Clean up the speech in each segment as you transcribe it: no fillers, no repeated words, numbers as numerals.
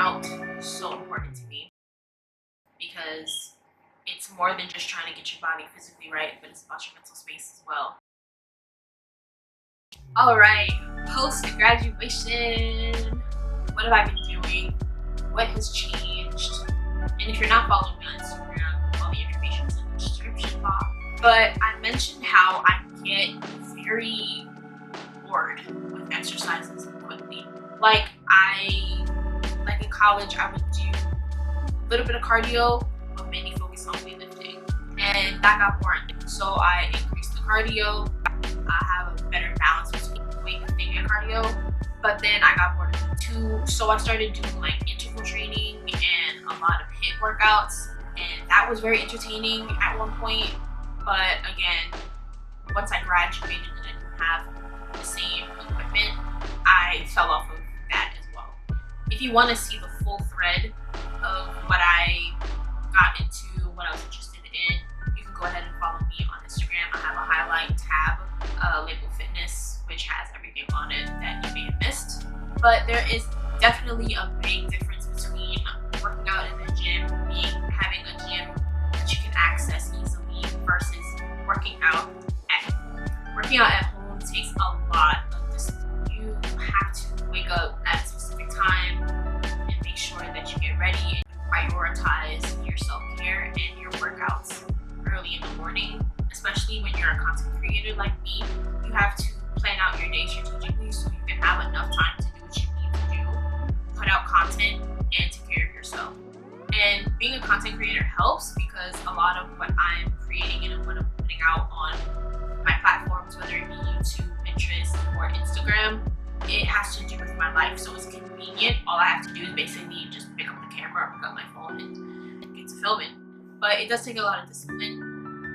out is so important to me because it's more than just trying to get your body physically right, but it's about your mental space as well. All right, post-graduation, what have I been doing? What has changed? And if you're not following me on Instagram, all the information is in the description box. But I mentioned how I get very bored with exercises quickly. Like in college, I would do a little bit of cardio, but mainly focus on weightlifting. And that got boring. So I increased the cardio. I have a better balance between weightlifting and cardio. But then I got bored of it too. So I started doing like interval training and a lot of HIIT workouts. And that was very entertaining at one point. But again, once I graduated and I didn't have the same equipment, I fell off of that as well. If you want to see the full thread of what I got into, what I was interested in, you can go ahead and follow me on Instagram. I have a highlight tab labeled fitness, which has everything on it that you may have missed. But there is definitely a big difference between working out in the gym, having a gym that you can access easily, versus working out at home. Working out at home takes a lot of discipline. You have to wake up at a specific time and make sure that you get ready and prioritize your self-care and your workouts early in the morning. Especially when you're a content creator like me, you have to plan out your day strategically so you can have enough time to do what you need to do, put out content, and take care of yourself. And being a content creator helps because a lot of what I'm creating and what I'm putting out on my platforms, whether it be YouTube, Pinterest, or Instagram, it has to do with my life. So it's convenient. All I have to do is basically just pick up the camera, pick up my phone, and get to filming. But it does take a lot of discipline.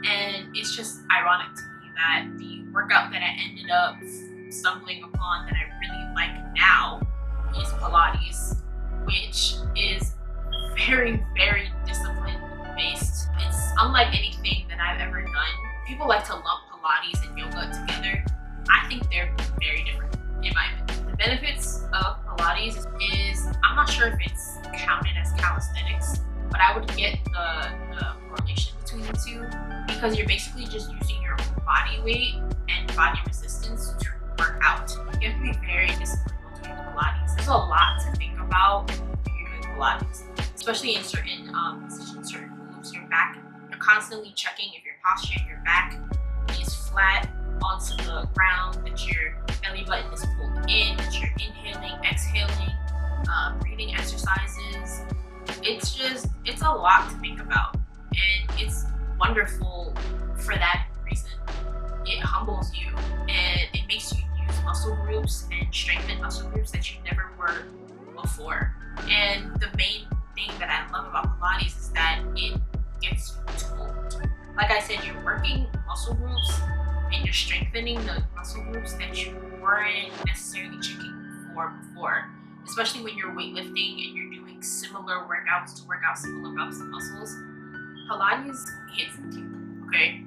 And it's just ironic to me that the workout that I ended up stumbling upon that I really like now is Pilates, which is very, very discipline based. It's unlike anything that I've ever done. People like to lump Pilates and yoga together. I think they're very different in my opinion. The benefits of Pilates is I'm not sure if it's counted as calisthenics, but I would get the correlation between the two because you're basically just using your own body weight and body resistance to work out. You have to be very disciplined when doing Pilates. There's a lot to think about when you're doing Pilates, especially in certain positions, certain moves. Your back, you're constantly checking if your posture in your back is flat onto the ground, that your belly button is pulled in, that you're inhaling, exhaling, breathing exercises. It's a lot to think about, and it's wonderful for that reason. It humbles you and it makes you use muscle groups and strengthen muscle groups that you never were before. And the main thing that I love about Pilates is that it gets you toned. Like I said, you're working muscle groups and you're strengthening the muscle groups that you weren't necessarily checking for before. Especially when you're weightlifting and you're doing similar workouts to work out similar muscles. Pilates hits the tick, okay?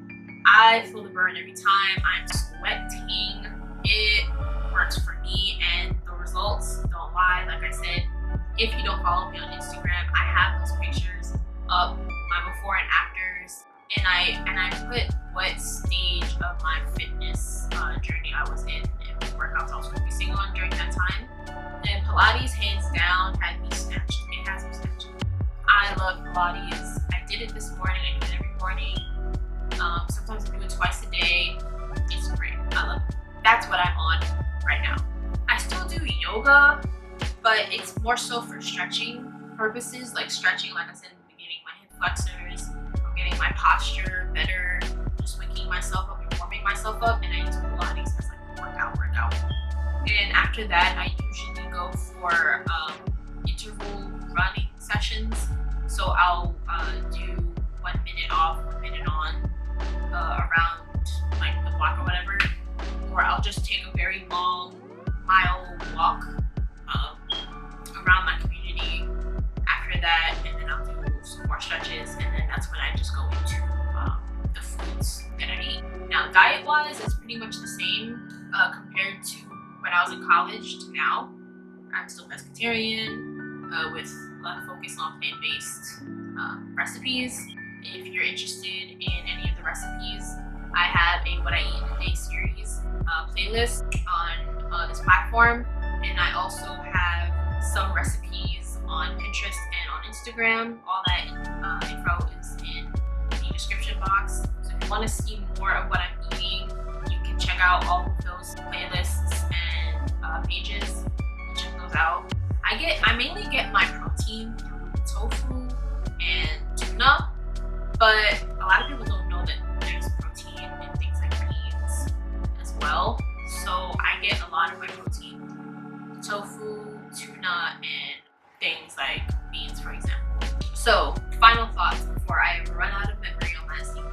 I feel the burn every time. I'm sweating. It works for me, and the results don't lie. Like I said, if you don't follow me on Instagram, I have those pictures up, my before and afters, and I put what stage of my fitness journey I was in and what workouts I was focusing on during that time. And Pilates, hands down, had me snatched. It has me snatched. I love Pilates. I did it this morning. I do it every morning. Sometimes I do it twice a day. It's great. I love it. That's what I'm on right now. I still do yoga, but it's more so for stretching purposes, like stretching, like I said in the beginning, my hip flexors. I'm getting my posture better, just waking myself up and warming myself up, and I use Pilates as like a workout. And after that, I usually go for interval running sessions. So I'll do 1 minute off, 1 minute on, around like the block or whatever. Or I'll just take a very long mile walk around my community after that, and then I'll do some more stretches, and then that's when I just go into the foods that I eat. Now, diet-wise, it's pretty much the same compared to when I was in college to now. I'm still pescatarian. with a lot of focus on plant-based recipes. If you're interested in any of the recipes, I have a What I Eat in a Day series playlist on this platform, and I also have some recipes on Pinterest and on Instagram. All that info is in the description box. So if you want to see more of what I'm eating, you can check out all of those playlists and pages and check those out. I mainly get my protein through tofu and tuna, but a lot of people don't know that there's protein in things like beans as well. So I get a lot of my protein from tofu, tuna, and things like beans, for example. So final thoughts before I run out of memory on last week.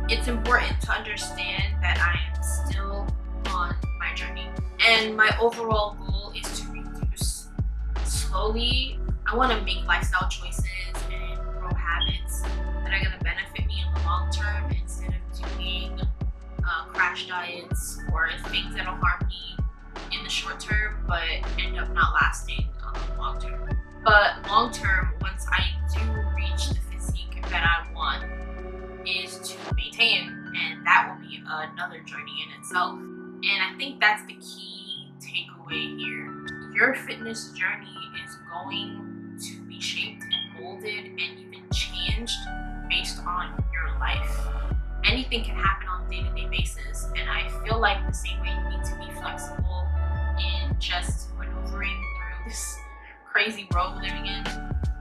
It's important to understand that I am still on my journey, and my overall goal is to reduce slowly. I want to make lifestyle choices and grow habits that are going to benefit me in the long term, instead of doing crash diets or things that'll harm me in the short term but end up not lasting long term. But long term, once I do reach the physique that I want, is to maintain, and that will be another journey in itself. And I think that's the key takeaway here. Your fitness journey is going to be shaped and molded and even changed based on your life. Anything can happen on a day-to-day basis, and I feel like the same way you need to be flexible in just maneuvering through this crazy world we're living in,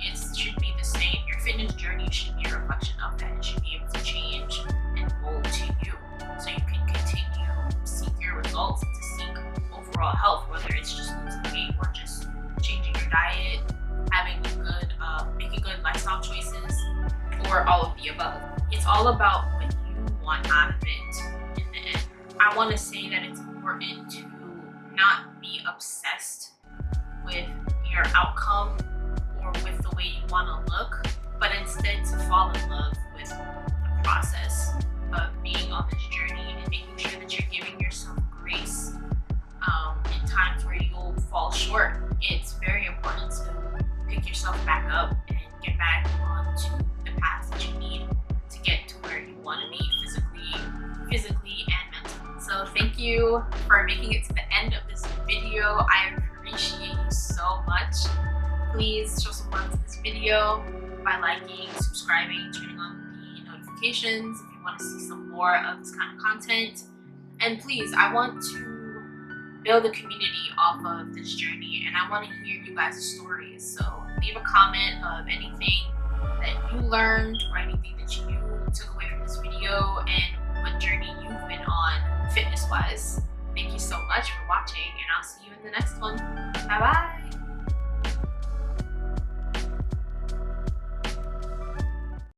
it should be the same. Your fitness journey should be a reflection of that. It should be able to change and mold to you, so you can continue to seek your results, to seek overall health, whether it's just losing weight or just changing your diet, having making good lifestyle choices, or all of the above. It's all about what you want out of it in the end. I want to say that it's important to not be obsessed with your outcome or with the way you want to look, but instead to fall in love with the process of being on this journey and making sure that you're giving yourself grace in times where you'll fall short. It's very important to pick yourself back up and get back onto the path that you need to get to where you want to be physically and mentally. So thank you for making it to the end of this video. I appreciate you so much. Please show some love to this video by liking, subscribing, turning on the notifications if you want to see some more of this kind of content. And please, I want to build a community off of this journey, and I want to hear you guys' stories. So leave a comment of anything that you learned or anything that you took away from this video and what journey you've been on fitness-wise. Thank you so much for watching, and I'll see you in the next one. Bye-bye!